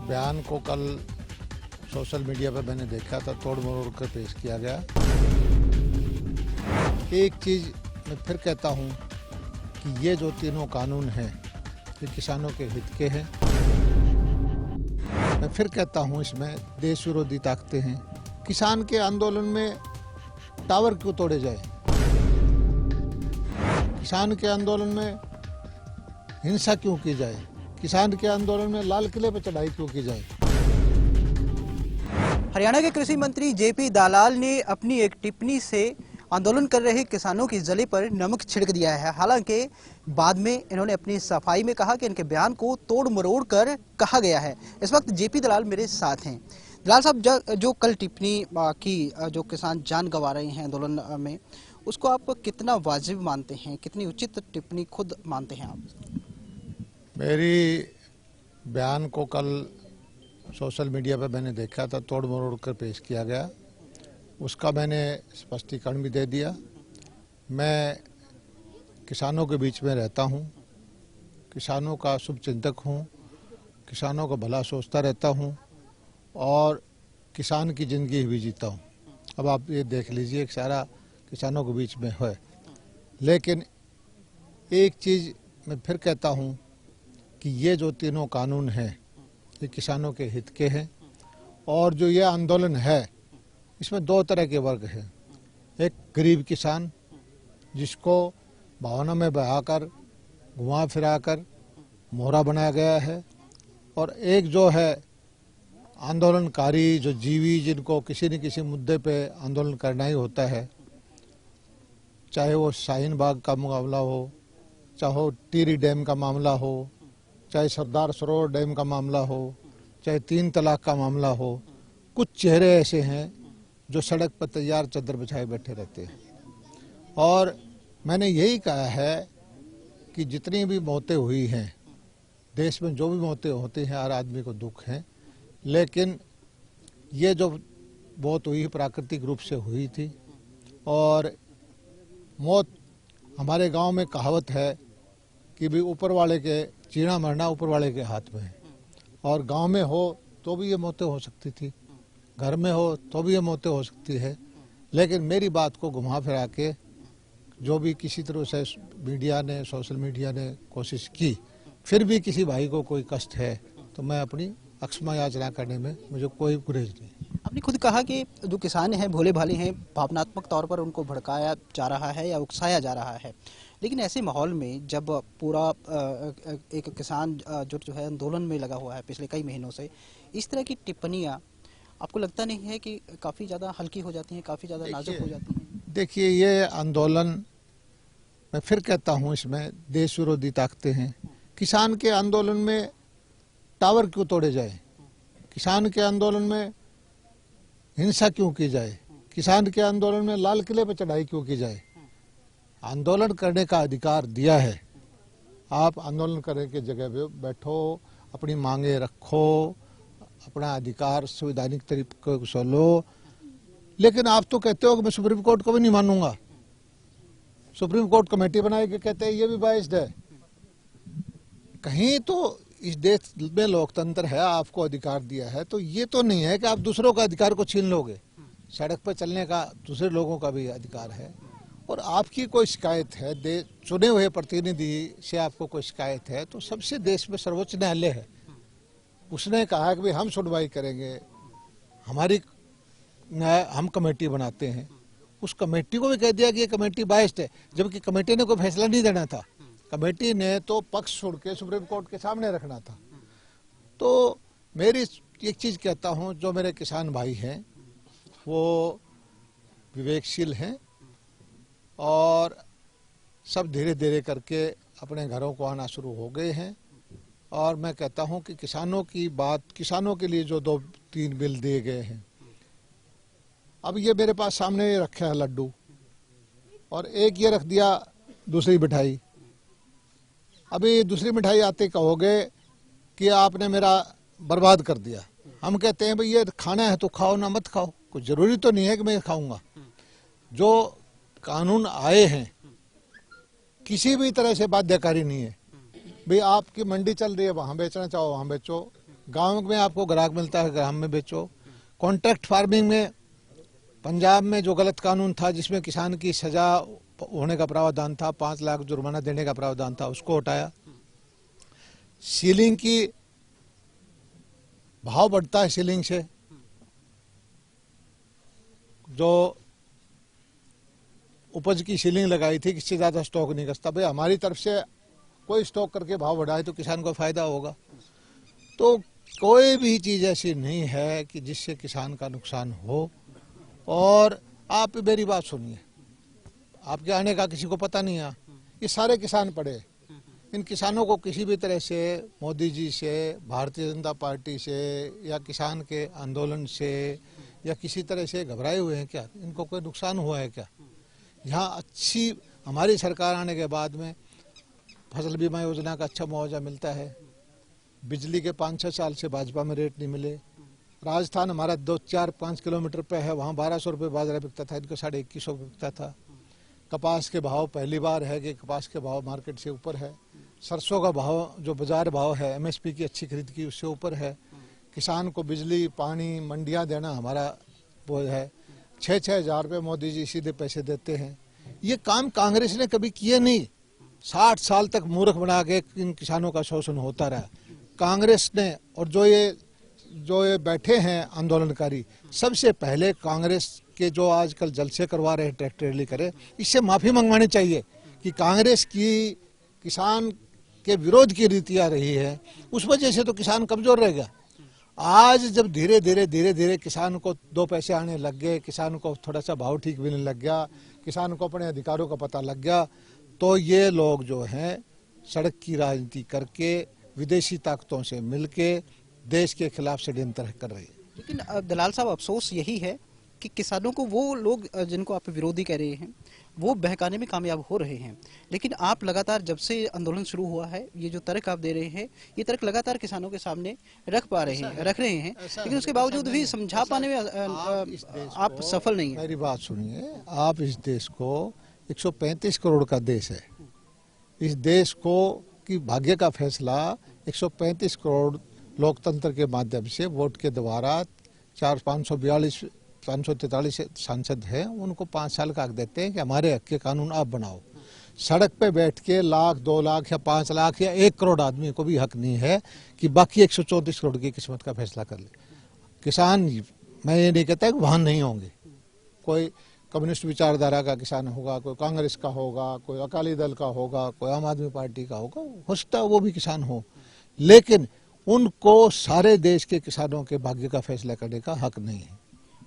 बयान को कल सोशल मीडिया पर मैंने देखा था, तोड़ मरोड़ कर पेश किया गया। एक चीज़ मैं फिर कहता हूँ कि ये जो तीनों कानून हैं ये किसानों के हित के हैं। मैं फिर कहता हूँ इसमें देश विरोधी ताकतें हैं। किसान के आंदोलन में टावर क्यों तोड़े जाए, किसान के आंदोलन में हिंसा क्यों की जाए, किसान के आंदोलन में लाल किले पर चढ़ाई क्यों की जाए। हरियाणा के कृषि मंत्री जेपी दलाल ने अपनी एक टिप्पणी से आंदोलन कर रहे किसानों की जले पर नमक छिड़क दिया है। हालांकि बाद में इन्होंने अपनी सफाई में कहा कि इनके बयान को तोड़ मरोड़ कर कहा गया है। इस वक्त जेपी दलाल मेरे साथ हैं। दलाल साहब, जो कल टिप्पणी की, जो किसान जान गंवा रहे हैं आंदोलन में, उसको आप कितना वाजिब मानते हैं, कितनी उचित टिप्पणी खुद मानते हैं आप? मेरी बयान को कल सोशल मीडिया पर मैंने देखा था, तोड़ मरोड़ कर पेश किया गया। उसका मैंने स्पष्टीकरण भी दे दिया। मैं किसानों के बीच में रहता हूँ, किसानों का शुभचिंतक हूँ, किसानों का भला सोचता रहता हूँ और किसान की ज़िंदगी भी जीता हूँ। अब आप ये देख लीजिए कि सारा किसानों के बीच में है। लेकिन एक चीज़ मैं फिर कहता हूँ कि ये जो तीनों कानून हैं ये किसानों के हित के हैं। और जो ये आंदोलन है इसमें दो तरह के वर्ग हैं। एक गरीब किसान जिसको भावना में बहाकर घुमा फिराकर मोहरा बनाया गया है, और एक जो है आंदोलनकारी जो जीवी, जिनको किसी न किसी मुद्दे पे आंदोलन करना ही होता है, चाहे वो शाहीन बाग का मामला हो, चाहे टिहरी डैम का मामला हो, चाहे सरदार सरोवर डैम का मामला हो, चाहे 3 तलाक का मामला हो। कुछ चेहरे ऐसे हैं जो सड़क पर तैयार चादर बिछाए बैठे रहते हैं। और मैंने यही कहा है कि जितनी भी मौतें हुई हैं देश में, जो भी मौतें होती हैं, हर आदमी को दुख है। लेकिन ये जो मौत हुई प्राकृतिक रूप से हुई थी। और मौत, हमारे गांव में कहावत है कि भी ऊपर वाले के चीना मरना ऊपर वाले के हाथ में है। और गांव में हो तो भी ये मौतें हो सकती थी, घर में हो तो भी ये मौतें हो सकती है। लेकिन मेरी बात को घुमा फिरा के जो भी किसी तरह से मीडिया ने, सोशल मीडिया ने कोशिश की, फिर भी किसी भाई को कोई कष्ट है तो मैं अपनी अक्षमा याचना करने में मुझे कोई गुरेज नहीं। आपने खुद कहा कि जो किसान हैं भोले भाले हैं, भावनात्मक तौर पर उनको भड़काया जा रहा है या उकसाया जा रहा है। लेकिन ऐसे माहौल में जब पूरा एक किसान जो है आंदोलन में लगा हुआ है पिछले कई महीनों से, इस तरह की टिप्पणियां आपको लगता नहीं है कि काफ़ी ज़्यादा हल्की हो जाती हैं, काफ़ी ज़्यादा नाजुक हो जाती हैं? देखिए, ये आंदोलन, मैं फिर कहता हूँ, इसमें देश विरोधी ताकतें हैं। किसान के आंदोलन में टावर क्यों तोड़े जाए, किसान के आंदोलन में हिंसा क्यों की जाए, किसान के आंदोलन में लाल किले पर चढ़ाई क्यों की जाए। आंदोलन करने का अधिकार दिया है। आप आंदोलन करने की जगह पे बैठो, अपनी मांगे रखो, अपना अधिकार संवैधानिक तरीके से लो। लेकिन आप तो कहते हो कि मैं सुप्रीम कोर्ट को भी नहीं मानूंगा। सुप्रीम कोर्ट कमेटी बनाई के कहते हैं ये भी बाइस्ड है। कहीं तो इस देश में लोकतंत्र है, आपको अधिकार दिया है, तो ये तो नहीं है कि आप दूसरों का अधिकार को छीन लोगे। सड़क पर चलने का दूसरे लोगों का भी अधिकार है। और आपकी कोई शिकायत है, चुने हुए प्रतिनिधि से आपको कोई शिकायत है, तो सबसे देश में सर्वोच्च न्यायालय है। उसने कहा कि भाई हम सुनवाई करेंगे, हम कमेटी बनाते हैं। उस कमेटी को भी कह दिया कि ये कमेटी बाइस्ड है, जबकि कमेटी ने कोई फैसला नहीं देना था। कमेटी ने तो पक्ष छोड़ के सुप्रीम कोर्ट के सामने रखना था। तो मेरी एक चीज़ कहता हूँ, जो मेरे किसान भाई हैं वो विवेकशील हैं और सब धीरे धीरे करके अपने घरों को आना शुरू हो गए हैं। और मैं कहता हूं कि किसानों की बात, किसानों के लिए जो 2-3 बिल दिए गए हैं, अब ये मेरे पास सामने रखा है लड्डू, और एक ये रख दिया दूसरी मिठाई। अभी दूसरी मिठाई आते कहोगे कि आपने मेरा बर्बाद कर दिया। हम कहते हैं भाई ये खाना है तो खाओ, ना मत खाओ, कुछ जरूरी तो नहीं है कि मैं खाऊंगा। जो कानून आए हैं किसी भी तरह से बाध्यकारी नहीं है। भाई आपकी मंडी चल रही है, वहाँ बेचना चाहो वहाँ बेचो, गांव में आपको ग्राहक मिलता है, ग्राम में बेचो। कॉन्ट्रैक्ट फार्मिंग में पंजाब में जो गलत कानून था जिसमें किसान की सजा होने का प्रावधान था, 5 लाख जुर्माना देने का प्रावधान था, उसको हटाया। सीलिंग की भाव बढ़ता है, सीलिंग से जो उपज की सीलिंग लगाई थी, किससे ज्यादा स्टॉक नहीं करता। भाई हमारी तरफ से कोई स्टॉक करके भाव बढ़ाए तो किसान को फायदा होगा। तो कोई भी चीज ऐसी नहीं है कि जिससे किसान का नुकसान हो। और आप मेरी बात सुनिए, आपके आने का किसी को पता नहीं है, ये सारे किसान पड़े। इन किसानों को किसी भी तरह से मोदी जी से, भारतीय जनता पार्टी से या किसान के आंदोलन से या किसी तरह से घबराए हुए हैं क्या? इनको कोई नुकसान हुआ है क्या? यहाँ अच्छी हमारी सरकार आने के बाद में फसल बीमा योजना का अच्छा मुआवजा मिलता है। बिजली के 5-6 साल से भाजपा में रेट नहीं मिले। राजस्थान हमारा 2-4-5 किलोमीटर पे है, वहाँ 1200 रुपये बाजरा बिकता था, इनको 2150 बिकता था। कपास के भाव पहली बार है कि कपास के भाव मार्केट से ऊपर है। सरसों का भाव जो बाजार भाव है एमएसपी की अच्छी खरीद की उससे ऊपर है। किसान को बिजली पानी मंडियाँ देना हमारा वो है। 6-6 हज़ार रुपये मोदी जी सीधे पैसे देते हैं। ये काम कांग्रेस ने कभी किए नहीं। 60 साल तक मूर्ख बना के इन किसानों का शोषण होता रहा कांग्रेस ने। और जो ये बैठे हैं आंदोलनकारी, सबसे पहले कांग्रेस के जो आजकल जलसे करवा रहे हैं, ट्रैक्टर रैली करे, इससे माफी मंगवानी चाहिए कि कांग्रेस की किसान के विरोध की नीति आ रही है, उस वजह से तो किसान कमजोर रह गया। आज जब धीरे धीरे किसान को 2 पैसे आने लग गए, किसान को थोड़ा सा भाव ठीक मिलने लग गया, किसान को अपने अधिकारों का पता लग गया, तो ये लोग जो हैं सड़क की राजनीति करके विदेशी ताकतों से मिलके देश के खिलाफ षड्यंत्र कर रही है। लेकिन दलाल साहब, अफसोस यही है कि किसानों को वो लोग जिनको आप विरोधी कह रहे हैं वो बहकाने में कामयाब हो रहे हैं। लेकिन आप लगातार जब से आंदोलन शुरू हुआ है, ये जो तर्क आप दे रहे हैं, ये तर्क लगातार किसानों के सामने रख रहे हैं, लेकिन उसके बावजूद भी समझा पाने में आप सफल नहीं है। मेरी बात सुनिए, आप इस देश को 135 करोड़ का देश है। इस देश को की भाग्य का फैसला 135 करोड़ लोकतंत्र के माध्यम से वोट के द्वारा 543 सांसद हैं, उनको 5 साल का हक देते हैं कि हमारे हक के कानून आप बनाओ। सड़क पे बैठ के 1 लाख 2 लाख या 5 लाख या 1 करोड़ आदमी को भी हक नहीं है कि बाकी 134 करोड़ की किस्मत का फैसला कर ले। किसान, मैं ये नहीं कहता कि वहां नहीं होंगे, कोई कम्युनिस्ट विचारधारा का किसान होगा, कोई कांग्रेस का होगा, कोई अकाली दल का होगा, कोई आम आदमी पार्टी का होगा, हो सकता है वो भी किसान हो, लेकिन उनको सारे देश के किसानों के भाग्य का फैसला करने का हक नहीं है।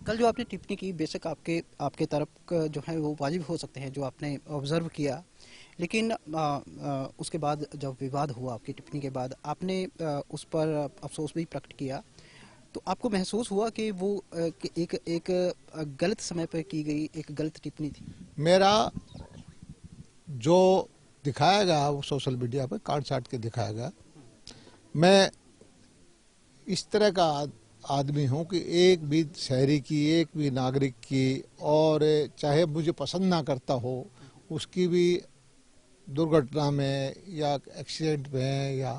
कल जो आपने टिप्पणी की, बेशक आपके तरफ जो है वो वाजिब हो सकते हैं जो आपने ऑब्जर्व किया, लेकिन उसके बाद जब विवाद हुआ आपकी टिप्पणी के बाद, आपने उस पर अफसोस भी प्रकट किया, तो आपको महसूस हुआ कि वो एक गलत समय पर की गई एक गलत टिप्पणी थी? मेरा जो दिखाया गया वो सोशल मीडिया पर काट छाट के दिखाया गया। मैं इस तरह का आदमी हूँ कि एक भी शहरी की, एक भी नागरिक की, और चाहे मुझे पसंद ना करता हो, उसकी भी दुर्घटना में या एक्सीडेंट में या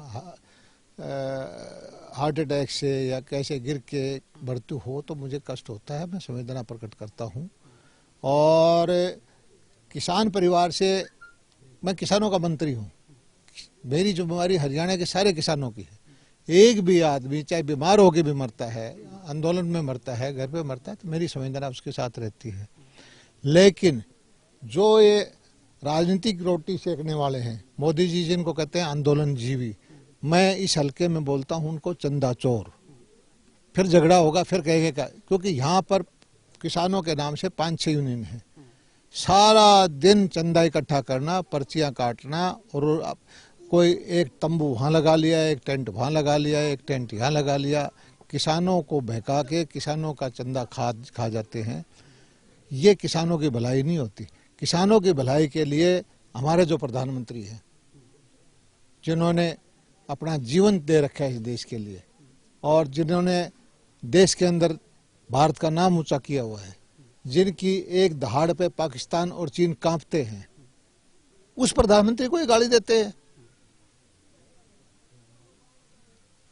हार्ट अटैक से या कैसे गिर के मृत्यु हो तो मुझे कष्ट होता है, मैं संवेदना प्रकट करता हूँ। और किसान परिवार से, मैं किसानों का मंत्री हूँ, मेरी जिम्मेवारी हरियाणा के सारे किसानों की है। एक भी आदमी चाहे बीमार होकर भी मरता है, आंदोलन में मरता है, घर पे मरता है, तो मेरी संवेदना उसके साथ रहती है। लेकिन जो ये राजनीतिक रोटी सेकने वाले हैं, मोदी जी जिनको कहते हैं आंदोलन जीवी, मैं इस हल्के में बोलता हूं उनको चंदा चोर। फिर झगड़ा होगा, फिर कहेंगे क्या, क्योंकि यहाँ पर किसानों के नाम से 5-6 यूनियन है। सारा दिन चंदा इकट्ठा करना, पर्चियां काटना, और कोई एक तंबू वहाँ लगा लिया, एक टेंट वहाँ लगा लिया, एक टेंट यहाँ लगा लिया, किसानों को बहका के किसानों का चंदा खा जाते हैं। ये किसानों की भलाई नहीं होती। किसानों की भलाई के लिए हमारे जो प्रधानमंत्री हैं, जिन्होंने अपना जीवन दे रखा है इस देश के लिए, और जिन्होंने देश के अंदर भारत का नाम ऊंचा किया हुआ है, जिनकी एक दहाड़ पे पाकिस्तान और चीन कांपते हैं, उस प्रधानमंत्री को ये गाली देते हैं।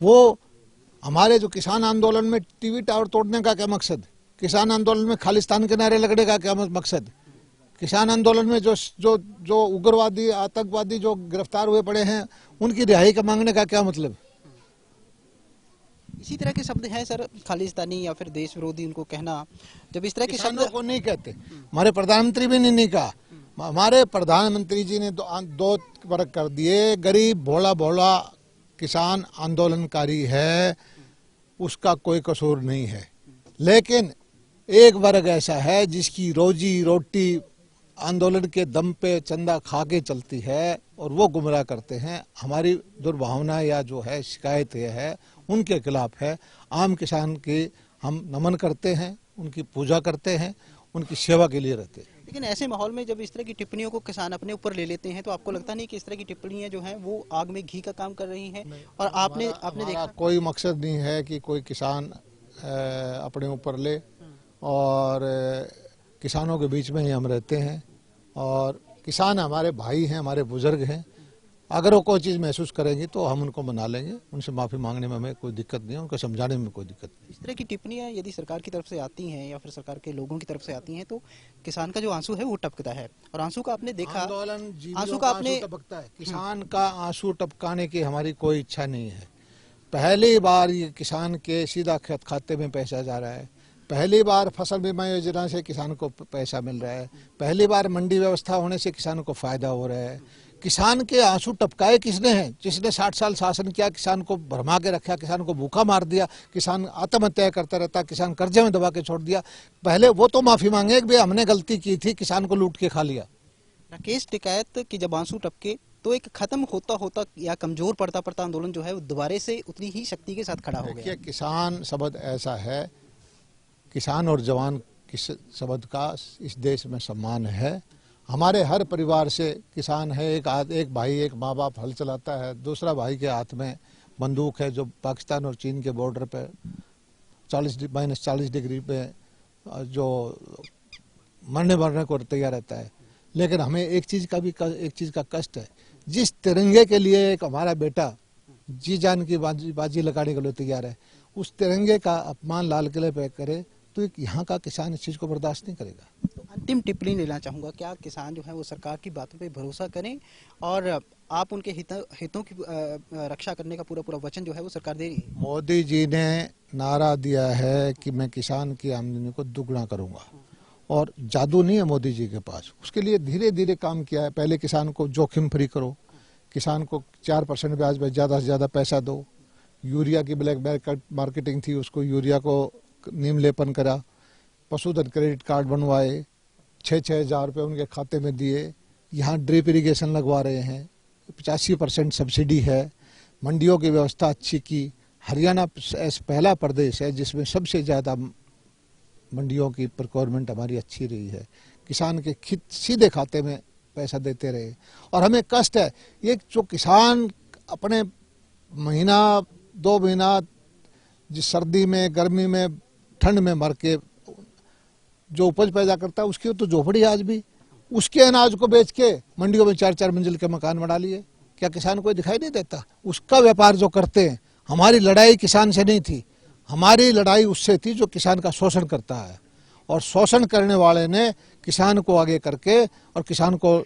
वो हमारे जो किसान आंदोलन में टीवी टावर तोड़ने का क्या मकसद? किसान आंदोलन में खालिस्तान के नारे लगने का क्या मकसद? किसान आंदोलन में जो जो जो उग्रवादी आतंकवादी जो गिरफ्तार हुए पड़े हैं उनकी रिहाई का मांगने का क्या मतलब? इसी तरह के शब्द हैं सर, खालिस्तानी या फिर देश विरोधी उनको कहना, जब इस तरह के शब्द किसानों को नहीं कहते। हमारे प्रधानमंत्री भी नहीं कहा। हमारे प्रधानमंत्री जी ने दो वर्ग कर दिए। गरीब भोला भोला किसान आंदोलनकारी है, उसका कोई कसूर नहीं है, लेकिन एक वर्ग ऐसा है जिसकी रोजी रोटी आंदोलन के दम पे चंदा खा के चलती है और वो गुमराह करते हैं। हमारी दुर्भावना या जो है शिकायत ये है उनके खिलाफ है। आम किसान की हम नमन करते हैं, उनकी पूजा करते हैं, उनकी सेवा के लिए रहते हैं। लेकिन ऐसे माहौल में जब इस तरह की टिप्पणियों को किसान अपने ऊपर ले लेते हैं तो आपको लगता नहीं कि इस तरह की टिप्पणियां जो हैं वो आग में घी का काम कर रही हैं? और आपने देखा कोई मकसद नहीं है कि कोई किसान अपने ऊपर ले, और किसानों के बीच में ही हम रहते हैं और किसान हमारे भाई हैं, हमारे बुजुर्ग हैं। अगर वो कोई चीज़ महसूस करेंगे तो हम उनको मना लेंगे, उनसे माफ़ी मांगने में हमें कोई दिक्कत नहीं है, उनको समझाने में कोई दिक्कत नहीं। इस तरह की टिप्पणियां यदि सरकार की तरफ से आती हैं या फिर सरकार के लोगों की तरफ से आती हैं तो किसान का जो आंसू है वो टपकता है। और आंसू का आपने देखा, आंसू का आपने टपकता है। किसान का आंसू टपकाने की हमारी कोई इच्छा नहीं है। पहली बार ये किसान के सीधा खाते में पैसा जा रहा है। पहली बार फसल बीमा योजना से किसान को पैसा मिल रहा है। पहली बार मंडी व्यवस्था होने से किसान को फायदा हो रहा है। किसान के आंसू टपकाए किसने हैं? जिसने 60 साल शासन किया, किसान को भरमा के रखा, किसान को भूखा मार दिया, किसान आत्महत्या करता रहता, किसान कर्जे में दबा के छोड़ दिया। पहले वो तो माफी मांगे कि भाई हमने गलती की थी, किसान को लूट के खा लिया। राकेश टिकैत कि जब आंसू टपके तो एक खत्म होता होता या कमजोर पड़ता पड़ता आंदोलन जो है वो दोबारा से उतनी ही शक्ति के साथ खड़ा हो गया। किसान शब्द ऐसा है, किसान और जवान किस शब्द का इस देश में सम्मान है। हमारे हर परिवार से किसान है। एक भाई, एक माँ बाप हल चलाता है, दूसरा भाई के हाथ में बंदूक है जो पाकिस्तान और चीन के बॉर्डर पे -40 डिग्री पे जो मरने को तैयार रहता है। लेकिन हमें एक चीज़ का कष्ट है, जिस तिरंगे के लिए एक हमारा बेटा जी जान की बाजी लगाने के लिए तैयार है, उस तिरंगे का अपमान लाल किले पे करे तो यहाँ का किसान इस चीज़ को बर्दाश्त नहीं करेगा। तो अंतिम टिप्पणी लेना चाहूँगा, क्या किसान जो है वो सरकार की बातों पे भरोसा करें और आप उनके हितों की रक्षा करने का पूरा वचन जो है वो सरकार दे रही है? मोदी जी ने नारा दिया है कि मैं किसान की आमदनी को दुगना करूँगा, और जादू नहीं है मोदी जी के पास। उसके लिए धीरे धीरे काम किया है। पहले किसान को जोखिम फ्री करो, किसान को 4% ब्याज पर ज़्यादा से ज़्यादा पैसा दो। यूरिया की ब्लैक मार्केटिंग थी, उसको यूरिया को नीम लेपन करा। पशुधन क्रेडिट कार्ड बनवाए, 6-6 हज़ार रुपये उनके खाते में दिए। यहाँ ड्रिप इरिगेशन लगवा रहे हैं, 85% सब्सिडी है। मंडियों की व्यवस्था अच्छी की। हरियाणा पहला प्रदेश है जिसमें सबसे ज़्यादा मंडियों की प्रोक्योरमेंट हमारी अच्छी रही है। किसान के सीधे खाते में पैसा देते रहे। और हमें कष्ट है ये जो किसान अपने महीना 2 महीना जिस सर्दी में, गर्मी में, ठंड में मर के जो उपज पैदा करता है, उसकी तो झोपड़ी आज भी, उसके अनाज को बेच के मंडियों में 4-4 मंजिल के मकान बना लिए। क्या किसान कोई दिखाई नहीं देता? उसका व्यापार जो करते हैं। हमारी लड़ाई किसान से नहीं थी, हमारी लड़ाई उससे थी जो किसान का शोषण करता है। और शोषण करने वाले ने किसान को आगे करके और किसान को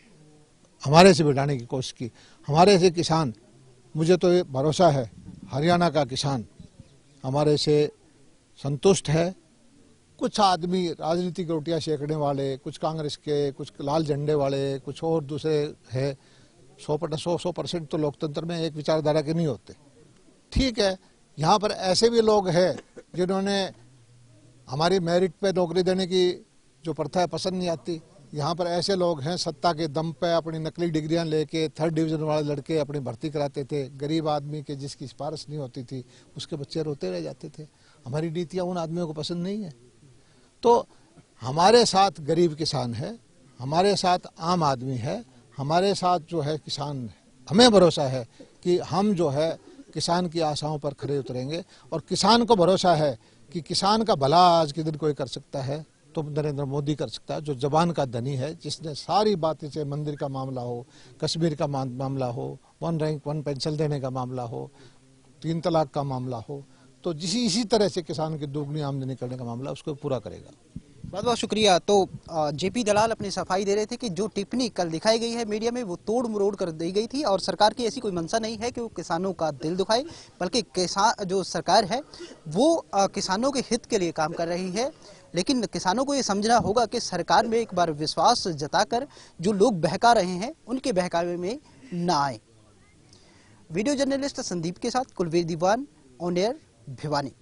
हमारे से बिठाने की कोशिश की। हमारे से किसान, मुझे तो ये भरोसा है हरियाणा का किसान हमारे से संतुष्ट है। कुछ आदमी राजनीतिक रोटियां सेकने वाले, कुछ कांग्रेस के, कुछ लाल झंडे वाले, कुछ और दूसरे है। 100% तो लोकतंत्र में एक विचारधारा के नहीं होते। ठीक है, यहाँ पर ऐसे भी लोग हैं जिन्होंने हमारी मेरिट पे नौकरी देने की जो प्रथा है पसंद नहीं आती। यहाँ पर ऐसे लोग हैं सत्ता के दम पे अपनी नकली डिग्रियां लेके 3rd डिवीज़न वाले लड़के अपनी भर्ती कराते थे। गरीब आदमी के जिसकी सिफारिश नहीं होती थी उसके बच्चे रोते रह जाते थे। हमारी नीतियाँ उन आदमियों को पसंद नहीं है। तो हमारे साथ गरीब किसान है, हमारे साथ आम आदमी है, हमारे साथ जो है किसान है। हमें भरोसा है कि हम जो है किसान की आशाओं पर खरे उतरेंगे। और किसान को भरोसा है कि किसान का भला आज के दिन कोई कर सकता है तो नरेंद्र मोदी कर सकता है, जो जबान का धनी है, जिसने सारी बातें, चाहे मंदिर का मामला हो, कश्मीर का मामला हो, 1 रैंक 1 पेंशन देने का मामला हो, 3 तलाक का मामला हो, तो इसी तरह से किसान की दोगुनी आमदनी करने का मामला उसको पूरा करेगा। बहुत बहुत शुक्रिया। तो जेपी दलाल अपनी सफाई दे रहे थे कि जो टिप्पणी कल दिखाई गई है मीडिया में वो तोड़ मरोड़ कर दी गई थी और सरकार की ऐसी कोई मंशा नहीं है कि वो किसानों का दिल दुखाए, बल्कि किसान जो सरकार है वो किसानों के हित के लिए काम कर रही है। लेकिन किसानों को ये समझना होगा कि सरकार में एक बार विश्वास जताकर जो लोग बहका रहे हैं उनके बहकावे में ना आए। वीडियो जर्नलिस्ट संदीप के साथ कुलवीर दीवान, ऑन एयर, भिवानी।